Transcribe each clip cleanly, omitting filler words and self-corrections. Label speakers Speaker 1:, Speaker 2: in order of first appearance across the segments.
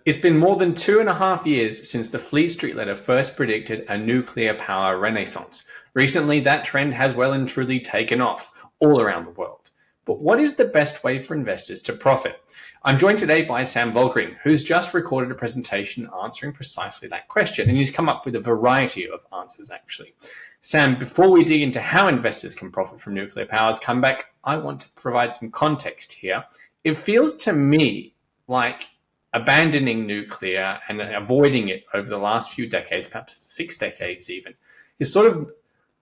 Speaker 1: It's been more than 2.5 years since the Fleet Street letter first predicted a nuclear power renaissance. Recently, that trend has well and truly taken off all around the world. But what is the best way for investors to profit? I'm joined today by Sam Volkering, who's just recorded a presentation answering precisely that question, and he's come up with a variety of answers, actually. Sam, before we dig into how investors can profit from nuclear power's comeback, I want to provide some context here. It feels to me like abandoning nuclear and avoiding it over the last few decades, perhaps 6 decades even, is sort of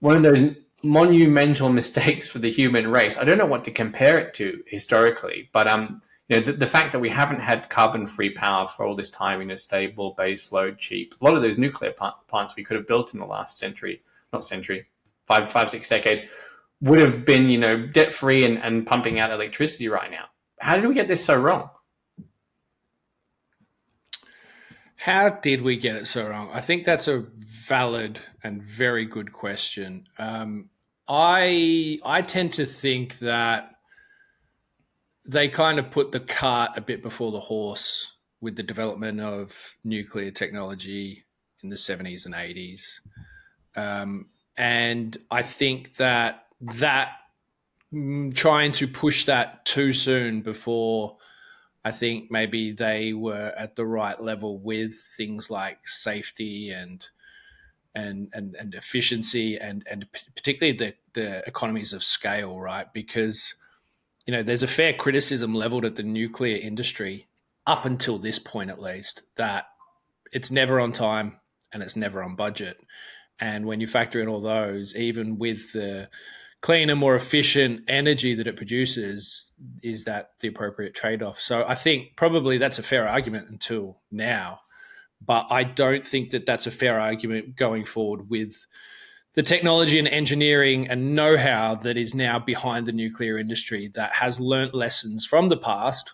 Speaker 1: one of those monumental mistakes for the human race. I don't know what to compare it to historically, but the fact that we haven't had carbon-free power for all this time, stable, base load, cheap. A lot of those nuclear plants we could have built in the last century, not century, 6 decades, would have been, debt-free and pumping out electricity right now. How did we get this so wrong?
Speaker 2: How did we get it so wrong? I think that's a valid and very good question. I tend to think that they kind of put the cart a bit before the horse with the development of nuclear technology in the 70s and 80s. And I think that trying to push that too soon before I think maybe they were at the right level with things like safety and efficiency and particularly the economies of scale, right? Because there's a fair criticism leveled at the nuclear industry up until this point, at least, that it's never on time and it's never on budget. And when you factor in all those, even with the cleaner, more efficient energy that it produces, is that the appropriate trade-off? So I think probably that's a fair argument until now, but I don't think that that's a fair argument going forward with the technology and engineering and know-how that is now behind the nuclear industry that has learnt lessons from the past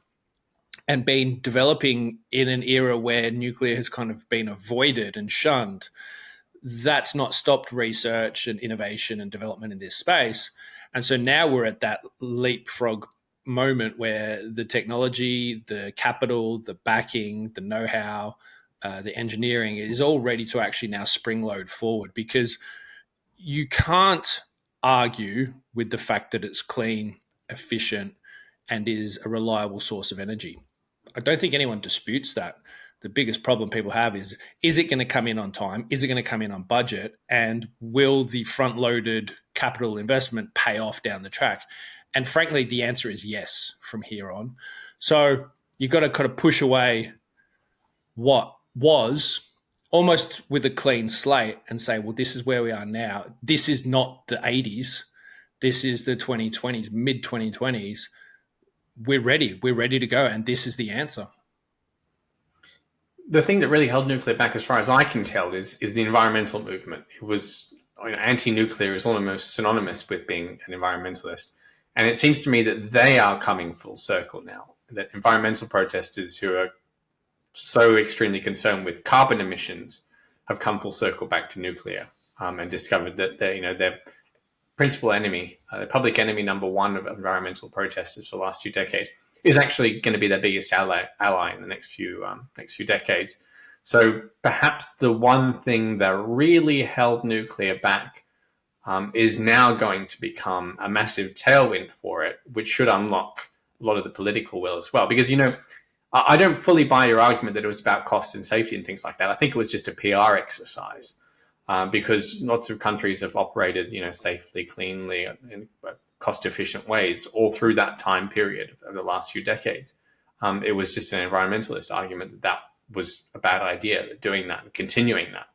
Speaker 2: and been developing in an era where nuclear has kind of been avoided and shunned. That's not stopped research and innovation and development in this space. And so now we're at that leapfrog moment where the technology, the capital, the backing, the know-how, the engineering is all ready to actually now spring load forward, because you can't argue with the fact that it's clean, efficient, and is a reliable source of energy. I don't think anyone disputes that. The biggest problem people have is it going to come in on time? Is it going to come in on budget? And will the front-loaded capital investment pay off down the track? And frankly, the answer is yes from here on. So you've got to kind of push away what was almost with a clean slate and say, well, this is where we are now. This is not the 80s. This is the 2020s, mid-2020s. We're ready. We're ready to go. And this is the answer.
Speaker 1: The thing that really held nuclear back, as far as I can tell, is the environmental movement. It was anti-nuclear is almost synonymous with being an environmentalist, and it seems to me that they are coming full circle now. That environmental protesters who are so extremely concerned with carbon emissions have come full circle back to nuclear, and discovered that their principal enemy, the public enemy number one of environmental protesters for the last 2 decades, is actually going to be their biggest ally in the next few decades. So perhaps the one thing that really held nuclear back is now going to become a massive tailwind for it, which should unlock a lot of the political will as well. Because, I don't fully buy your argument that it was about cost and safety and things like that. I think it was just a PR exercise, because lots of countries have operated, safely, cleanly, in cost-efficient ways all through that time period of the last few decades. It was just an environmentalist argument that was a bad idea, that doing that and continuing that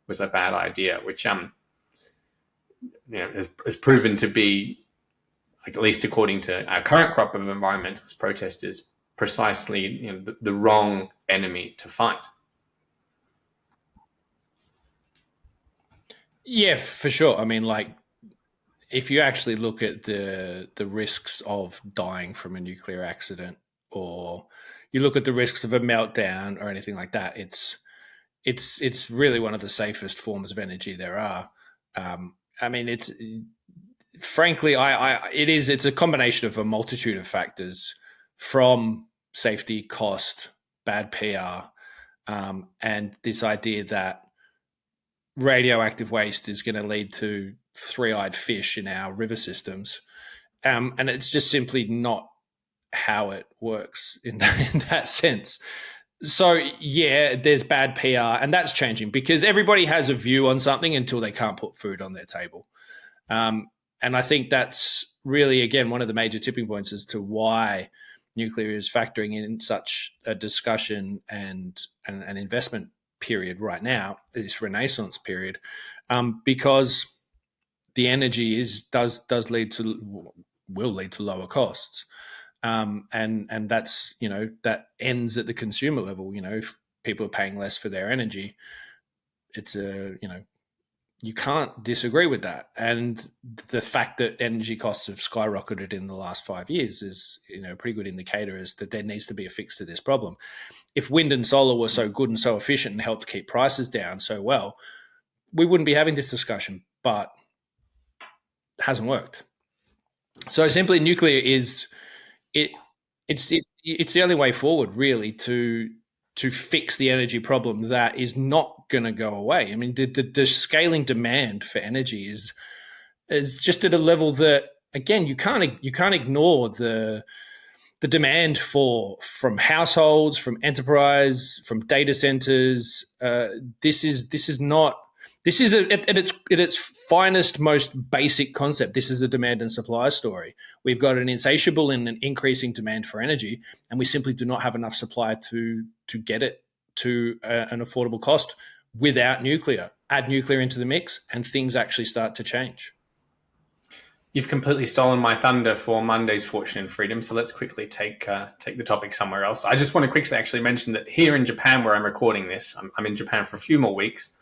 Speaker 1: was a bad idea, which has proven to be, at least according to our current crop of environmentalist protesters, precisely the wrong enemy to fight.
Speaker 2: Yeah, for sure. I mean, if you actually look at the risks of dying from a nuclear accident, or you look at the risks of a meltdown or anything like that, it's really one of the safest forms of energy there are. I mean, it's frankly, it's a combination of a multitude of factors, from safety, cost, bad PR, and this idea that radioactive waste is going to lead to three-eyed fish in our river systems. And it's just simply not how it works in that sense. So, yeah, there's bad PR, and that's changing because everybody has a view on something until they can't put food on their table. And I think that's really, again, one of the major tipping points as to why nuclear is factoring in such a discussion and an investment period right now, this renaissance period, because the energy does lead to will lead to lower costs, and that's that ends at the consumer level. If people are paying less for their energy, it's you can't disagree with that. And the fact that energy costs have skyrocketed in the last 5 years is a pretty good indicator as that there needs to be a fix to this problem. If wind and solar were so good and so efficient and helped keep prices down so well, we wouldn't be having this discussion, but it hasn't worked. So simply nuclear is it's the only way forward really to fix the energy problem that is not going to go away. I mean, the scaling demand for energy is just at a level that, again, you can't ignore the demand from households, from enterprise, from data centers. This is at its finest, most basic concept. This is a demand and supply story. We've got an insatiable and an increasing demand for energy, and we simply do not have enough supply to get it to an affordable cost without nuclear. Add nuclear into the mix, and things actually start to change.
Speaker 1: You've completely stolen my thunder for Monday's Fortune and Freedom, so let's quickly take the topic somewhere else. I just want to quickly actually mention that here in Japan, where I'm recording this, I'm in Japan for a few more weeks.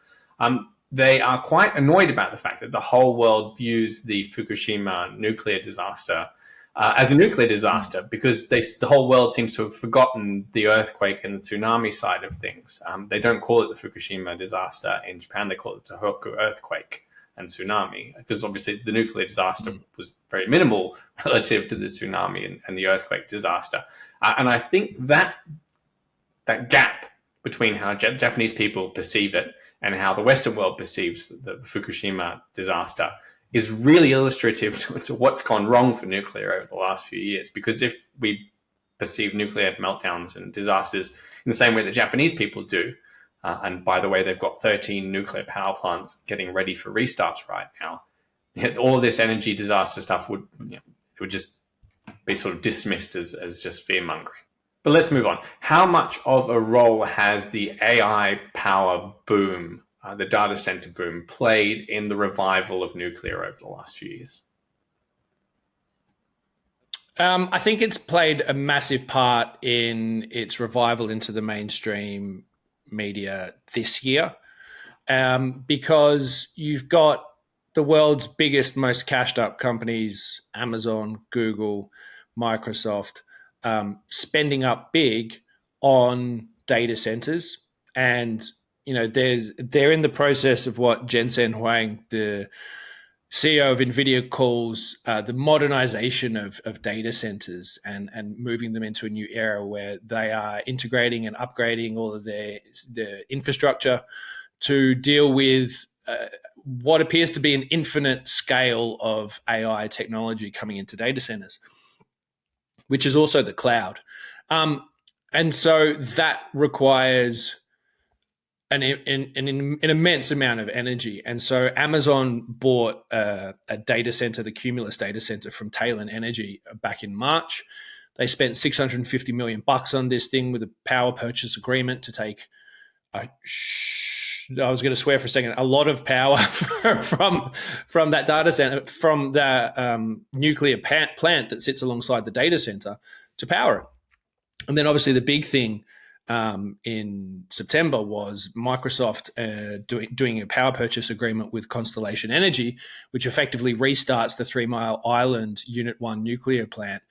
Speaker 1: They are quite annoyed about the fact that the whole world views the Fukushima nuclear disaster as a nuclear disaster because the whole world seems to have forgotten the earthquake and the tsunami side of things. They don't call it the Fukushima disaster in Japan. They call it the Tohoku earthquake and tsunami, because obviously the nuclear disaster was very minimal relative to the tsunami and the earthquake disaster. And I think that gap between how Japanese people perceive it and how the Western world perceives the Fukushima disaster is really illustrative to what's gone wrong for nuclear over the last few years. Because if we perceive nuclear meltdowns and disasters in the same way that Japanese people do, and by the way, they've got 13 nuclear power plants getting ready for restarts right now, all of this energy disaster stuff would just be sort of dismissed as just fear-mongering. But let's move on. How much of a role has the AI power boom, the data center boom, played in the revival of nuclear over the last few years?
Speaker 2: I think it's played a massive part in its revival into the mainstream media this year, because you've got the world's biggest, most cashed up companies, Amazon, Google, Microsoft, spending up big on data centers. And, they're in the process of what Jensen Huang, the CEO of NVIDIA, calls the modernization of data centers and moving them into a new era where they are integrating and upgrading all of their infrastructure to deal with what appears to be an infinite scale of AI technology coming into data centers, which is also the cloud. And so that requires an immense amount of energy. And so Amazon bought a data center, the Cumulus data center from Talon Energy back in March. They spent $650 million on this thing with a power purchase agreement to take, I was going to swear for a second, a lot of power from that data center, from the nuclear plant that sits alongside the data center to power it. And then obviously the big thing in September was Microsoft doing a power purchase agreement with Constellation Energy, which effectively restarts the 3 Mile Island Unit 1 nuclear plant,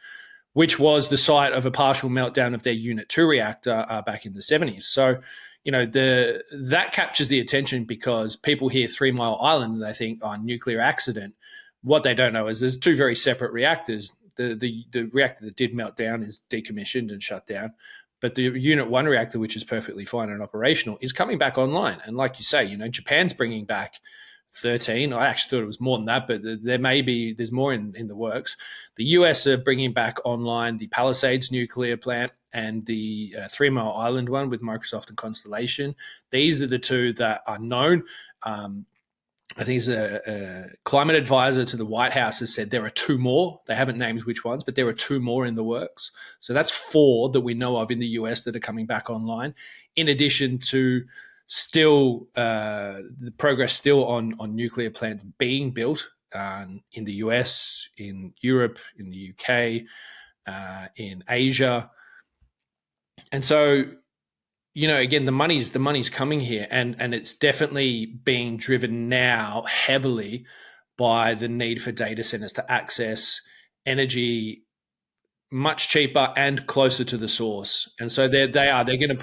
Speaker 2: which was the site of a partial meltdown of their Unit 2 reactor back in the 70s. So, that captures the attention because people hear 3 Mile Island and they think, nuclear accident. What they don't know is there's two very separate reactors. The reactor that did melt down is decommissioned and shut down. But the Unit 1 reactor, which is perfectly fine and operational, is coming back online. And like you say, Japan's bringing back 13. I actually thought it was more than that, but there's more in the works. The US are bringing back online the Palisades nuclear plant and the 3 Mile Island one with Microsoft and Constellation. These are the two that are known. I think a climate advisor to the White House has said there are 2 more. They haven't named which ones, but there are 2 more in the works. So that's 4 that we know of in the US that are coming back online, in addition to still the progress still on nuclear plants being built in the US, in Europe, in the UK, in Asia. And so, again, the money's coming here, and it's definitely being driven now heavily by the need for data centers to access energy much cheaper and closer to the source. And so they're going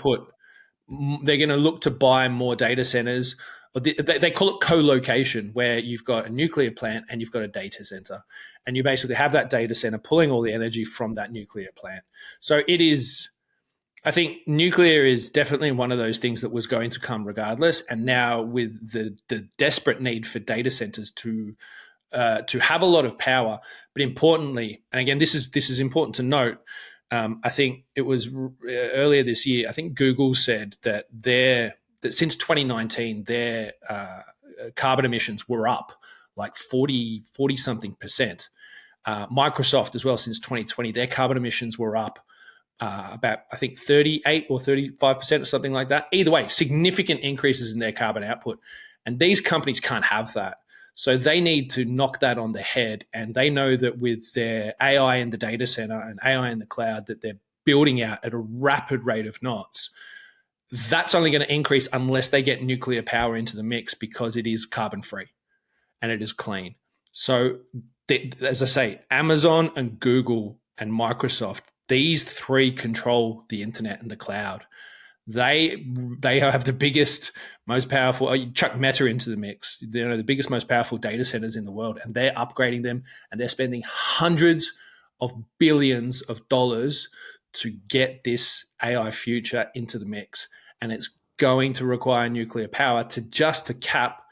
Speaker 2: to look to buy more data centers. They call it co-location, where you've got a nuclear plant and you've got a data center, and you basically have that data center pulling all the energy from that nuclear plant. So it is, I think nuclear is definitely one of those things that was going to come regardless. And now with the desperate need for data centers to have a lot of power, but importantly, and again, this is important to note, I think it was earlier this year, I think Google said that since 2019, their carbon emissions were up like 40 something percent. Microsoft as well, since 2020, their carbon emissions were up about, I think, 38 or 35% or something like that. Either way, significant increases in their carbon output. And these companies can't have that. So they need to knock that on the head. And they know that with their AI in the data center and AI in the cloud that they're building out at a rapid rate of knots, that's only going to increase unless they get nuclear power into the mix, because it is carbon free and it is clean. So as I say, Amazon and Google and Microsoft, these 3 control the internet and the cloud. They have the biggest, most powerful. Chuck Meta into the mix. They're the biggest, most powerful data centers in the world, and they're upgrading them, and they're spending hundreds of billions of dollars to get this AI future into the mix. And it's going to require nuclear power to cap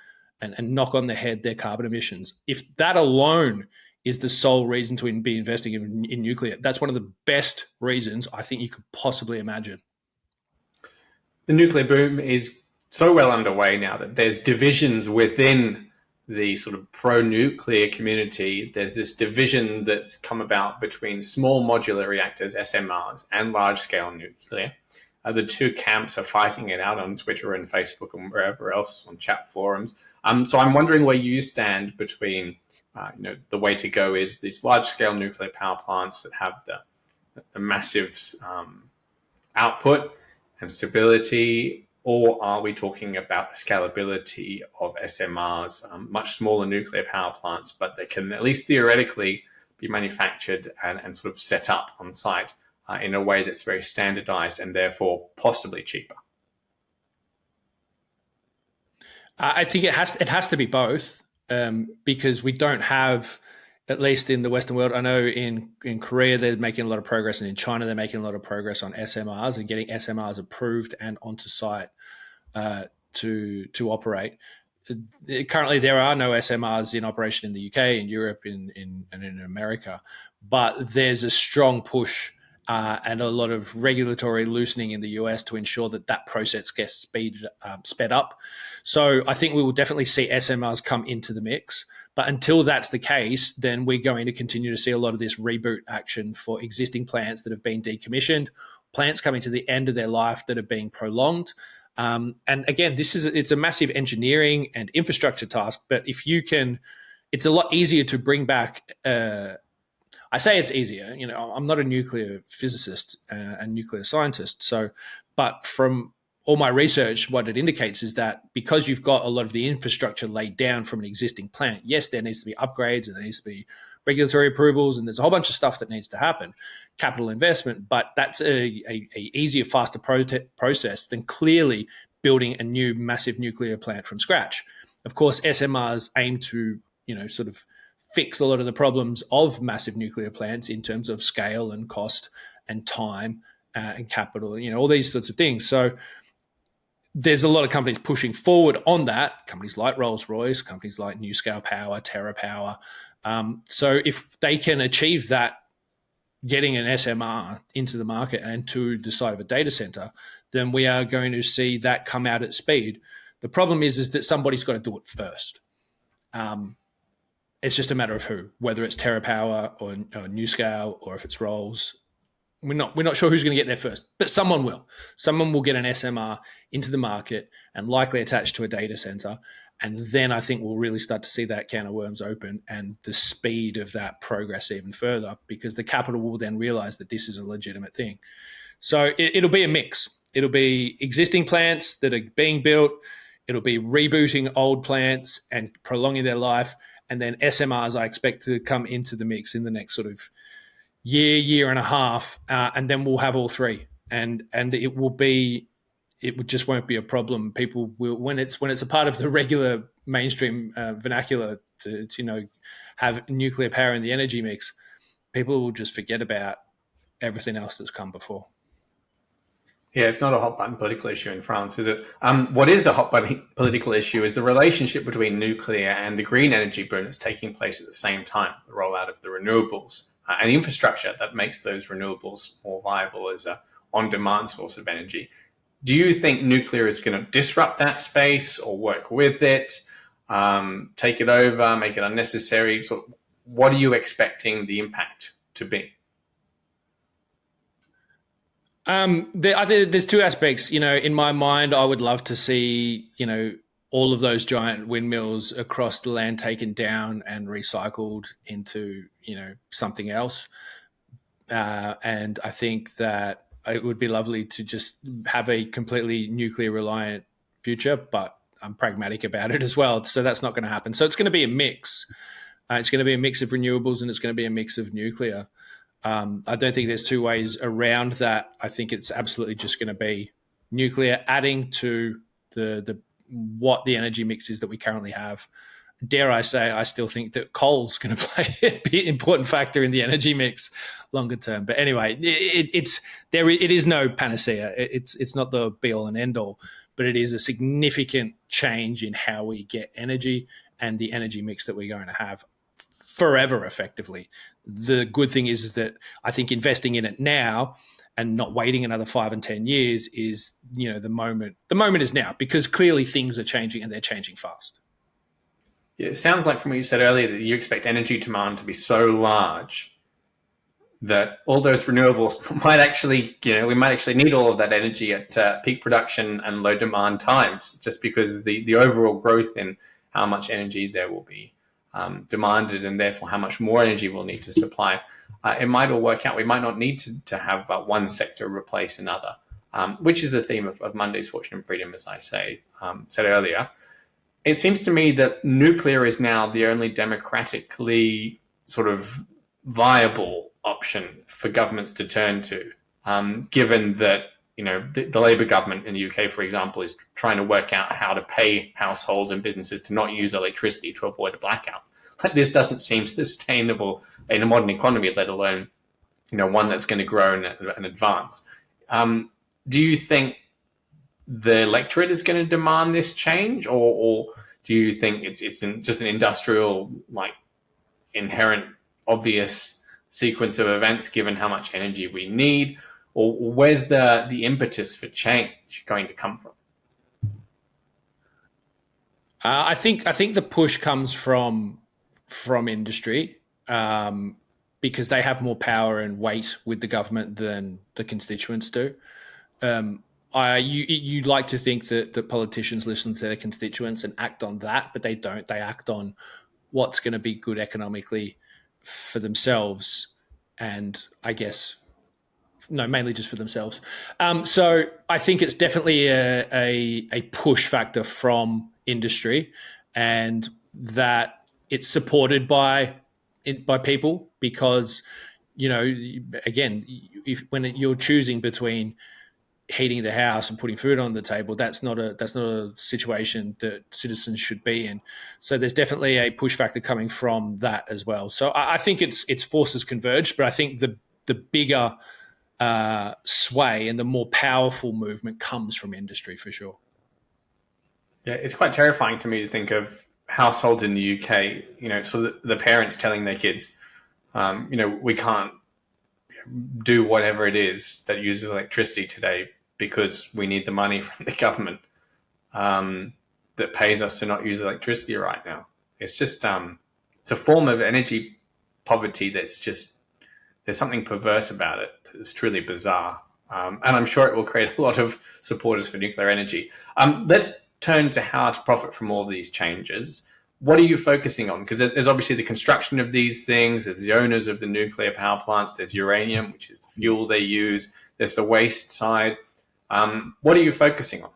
Speaker 2: and knock on the head their carbon emissions. If that alone is the sole reason to be investing in nuclear, that's one of the best reasons I think you could possibly imagine.
Speaker 1: The nuclear boom is so well underway now that there's divisions within the sort of pro-nuclear community. There's this division that's come about between small modular reactors, SMRs, and large-scale nuclear. The 2 camps are fighting it out on Twitter and Facebook and wherever else, on chat forums. So I'm wondering where you stand between, the way to go is these large-scale nuclear power plants that have the massive output and stability, or are we talking about the scalability of SMRs, much smaller nuclear power plants, but they can at least theoretically be manufactured and sort of set up on site in a way that's very standardized and therefore possibly cheaper?
Speaker 2: I think it has to be both, because we don't have, at least in the Western world, I know in Korea they're making a lot of progress, and in China they're making a lot of progress on SMRs and getting SMRs approved and onto site to operate. Currently, there are no SMRs in operation in the UK, in Europe, and in America, but there's a strong push and a lot of regulatory loosening in the US to ensure that process gets sped up. So I think we will definitely see SMRs come into the mix. But until that's the case, then we're going to continue to see a lot of this reboot action for existing plants that have been decommissioned, plants coming to the end of their life that are being prolonged. And again, it's a massive engineering and infrastructure task. But if you can, it's a lot easier to bring back. I say it's easier. I'm not a nuclear physicist and nuclear scientist. But from all my research, what it indicates is that because you've got a lot of the infrastructure laid down from an existing plant, yes, there needs to be upgrades and there needs to be regulatory approvals, and there's a whole bunch of stuff that needs to happen, capital investment, but that's a easier, faster process than clearly building a new massive nuclear plant from scratch. Of course, SMRs aim to, sort of fix a lot of the problems of massive nuclear plants in terms of scale and cost and time and capital, all these sorts of things. So there's a lot of companies pushing forward on that, companies like Rolls-Royce, companies like NewScale Power, TerraPower. So if they can achieve that, getting an SMR into the market and to the side of a data center, then we are going to see that come out at speed. The problem is that somebody's got to do it first. It's just a matter of who, whether it's TerraPower or NewScale, or if it's Rolls. We're not sure who's going to get there first, but someone will. Someone will get an SMR into the market and likely attached to a data center. And then I think we'll really start to see that can of worms open and the speed of that progress even further, because the capital will then realize that this is a legitimate thing. So it'll be a mix. It'll be existing plants that are being built. It'll be rebooting old plants and prolonging their life. And then SMRs I expect to come into the mix in the next sort of year and a half, and then we'll have all three, and it just won't be a problem. People will, when it's a part of the regular mainstream vernacular to have nuclear power in the energy mix, people will just forget about everything else that's come before.
Speaker 1: Yeah, it's not a hot button political issue in France, is it? What is a hot button political issue is the relationship between nuclear and the green energy boom that's taking place at the same time, the rollout of the renewables and the infrastructure that makes those renewables more viable as a on-demand source of energy. Do you think nuclear is going to disrupt that space or work with it, take it over, make it unnecessary? So what are you expecting the impact to be?
Speaker 2: There's two aspects. In my mind, I would love to see, all of those giant windmills across the land taken down and recycled into, something else. And I think that it would be lovely to just have a completely nuclear reliant future, but I'm pragmatic about it as well. So that's not going to happen. So it's going to be a mix. It's going to be a mix of renewables and it's going to be a mix of nuclear. I don't think there's two ways around that. I think it's absolutely just going to be nuclear adding to what the energy mix is that we currently have. Dare I say, I still think that coal's going to play an important factor in the energy mix longer term. But anyway, it is no panacea. It's not the be all and end all, but it is a significant change in how we get energy and the energy mix that we're going to have forever, effectively. The good thing is that I think investing in it now and not waiting another 5 and 10 years is, the moment. The moment is now, because clearly things are changing and they're changing fast.
Speaker 1: Yeah, it sounds like from what you said earlier that you expect energy demand to be so large that all those renewables might actually, we might actually need all of that energy at peak production and low demand times, just because the overall growth in how much energy there will be demanded, and therefore how much more energy we'll need to supply. It might all work out. We might not need to have one sector replace another, which is the theme of Monday's Fortune and Freedom, as I said earlier. It seems to me that nuclear is now the only democratically sort of viable option for governments to turn to, given that the Labour government in the UK, for example, is trying to work out how to pay households and businesses to not use electricity to avoid a blackout. This doesn't seem sustainable in a modern economy, let alone one that's going to grow and advance. Do you think the electorate is going to demand this change, or do you think it's just an industrial, inherent, obvious sequence of events given how much energy we need? Or where's the impetus for change going to come from?
Speaker 2: I think the push comes from industry, because they have more power and weight with the government than the constituents do. You'd like to think that politicians listen to their constituents and act on that, but they don't. They act on what's going to be good economically for themselves, and I guess mainly just for themselves. So I think it's definitely a push factor from industry, and that it's supported by people, because again, when you're choosing between heating the house and putting food on the table, that's not a situation that citizens should be in. So there's definitely a push factor coming from that as well. So I think it's forces converged, but I think the bigger sway and the more powerful movement comes from industry for sure.
Speaker 1: Yeah, it's quite terrifying to me to think of households in the UK, so the parents telling their kids, we can't do whatever it is that uses electricity today because we need the money from the government that pays us to not use electricity right now. It's just, it's a form of energy poverty that's just, there's something perverse about it. It's truly bizarre. And I'm sure it will create a lot of supporters for nuclear energy. Let's turn to how to profit from all of these changes. What are you focusing on? Because there's obviously the construction of these things, there's the owners of the nuclear power plants, there's uranium, which is the fuel they use, there's the waste side. What are you focusing on?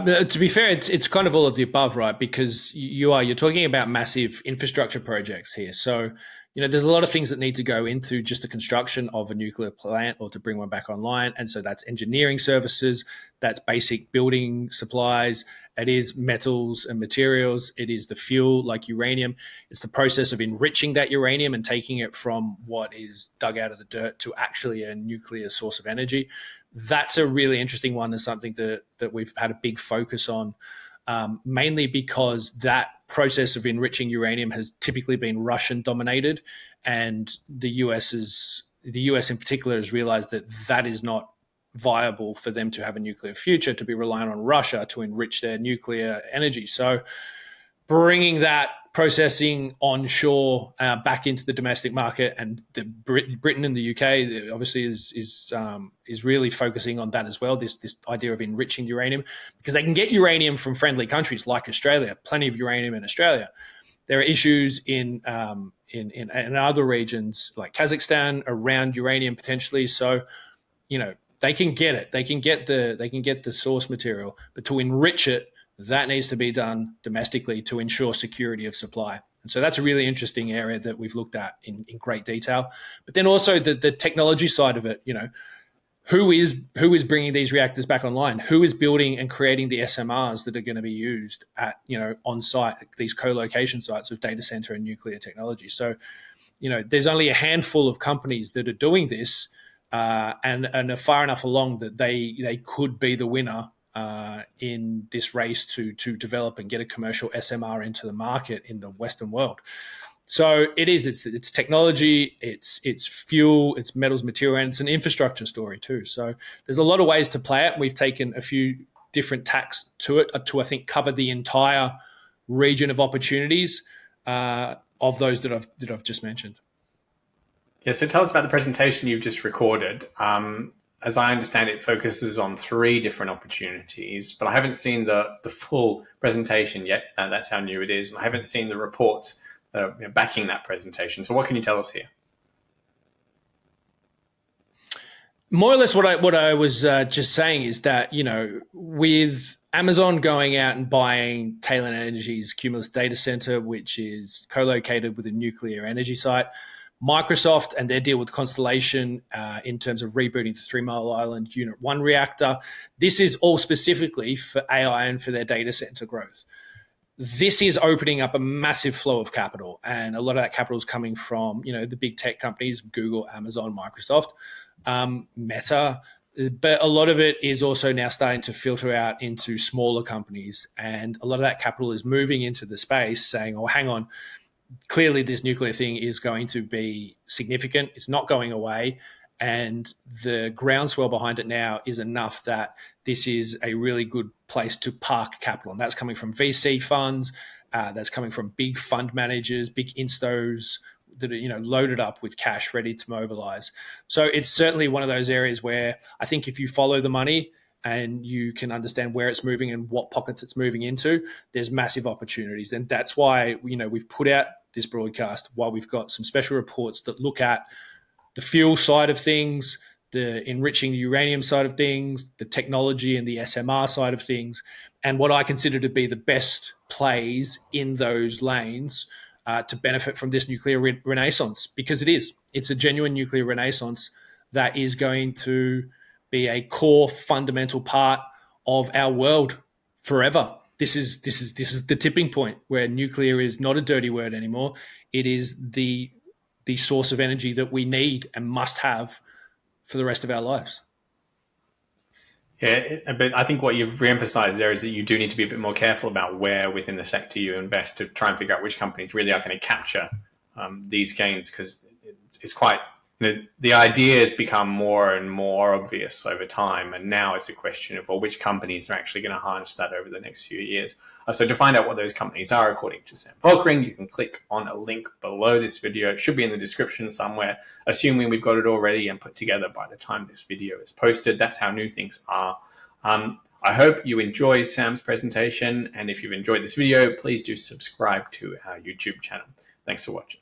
Speaker 2: To be fair, it's kind of all of the above, right? Because you're talking about massive infrastructure projects here. So, there's a lot of things that need to go into just the construction of a nuclear plant or to bring one back online. And so that's engineering services, that's basic building supplies, it is metals and materials, it is the fuel like uranium. It's the process of enriching that uranium and taking it from what is dug out of the dirt to actually a nuclear source of energy. That's a really interesting one and something that we've had a big focus on, mainly because that process of enriching uranium has typically been Russian dominated, and the US in particular has realized that that is not viable for them to have a nuclear future, to be reliant on Russia to enrich their nuclear energy. So bringing that processing onshore back into the domestic market, and Britain and the UK obviously is really focusing on that as well. This idea of enriching uranium, because they can get uranium from friendly countries like Australia, plenty of uranium in Australia. There are issues in other regions like Kazakhstan around uranium potentially. So, they can get it. They can get the source material, but to enrich it, that needs to be done domestically to ensure security of supply. And so that's a really interesting area that we've looked at in great detail. But then also the technology side of it, who is bringing these reactors back online? Who is building and creating the SMRs that are going to be used at, on site, these co-location sites of data center and nuclear technology? So, there's only a handful of companies that are doing this and are far enough along that they could be the winner in this race to develop and get a commercial SMR into the market in the Western world. So it's technology, it's fuel, it's metals, material, and it's an infrastructure story too. So there's a lot of ways to play it. We've taken a few different tacks to it to, I think, cover the entire region of opportunities of those that I've just mentioned.
Speaker 1: Yeah, so tell us about the presentation you've just recorded. As I understand it, focuses on 3 different opportunities, but I haven't seen the full presentation yet. That's how new it is. And I haven't seen the reports backing that presentation. So what can you tell us here?
Speaker 2: More or less what I was just saying is that, with Amazon going out and buying Talon Energy's Cumulus data center, which is co-located with a nuclear energy site, Microsoft and their deal with Constellation in terms of rebooting the 3 Mile Island Unit 1 reactor. This is all specifically for AI and for their data center growth. This is opening up a massive flow of capital, and a lot of that capital is coming from, the big tech companies, Google, Amazon, Microsoft, Meta, but a lot of it is also now starting to filter out into smaller companies, and a lot of that capital is moving into the space saying, oh, hang on, clearly this nuclear thing is going to be significant. It's not going away. And the groundswell behind it now is enough that this is a really good place to park capital. And that's coming from VC funds. That's coming from big fund managers, big instos that are, loaded up with cash ready to mobilize. So it's certainly one of those areas where I think if you follow the money and you can understand where it's moving and what pockets it's moving into, there's massive opportunities. And that's why, we've put out this broadcast, while we've got some special reports that look at the fuel side of things, the enriching the uranium side of things, the technology and the SMR side of things, and what I consider to be the best plays in those lanes to benefit from this nuclear renaissance, because it's a genuine nuclear renaissance that is going to be a core fundamental part of our world forever. This is the tipping point where nuclear is not a dirty word anymore. It is the the source of energy that we need and must have for the rest of our lives.
Speaker 1: Yeah, but I think what you've re-emphasized there is that you do need to be a bit more careful about where within the sector you invest to try and figure out which companies really are going to capture these gains, because it's quite, the ideas become more and more obvious over time, and now it's a question of, well, which companies are actually going to harness that over the next few years. So to find out what those companies are, according to Sam Volkering, you can click on a link below this video. It should be in the description somewhere, assuming we've got it already and put together by the time this video is posted. That's how new things are. I hope you enjoy Sam's presentation, and if you've enjoyed this video, please do subscribe to our YouTube channel. Thanks for watching.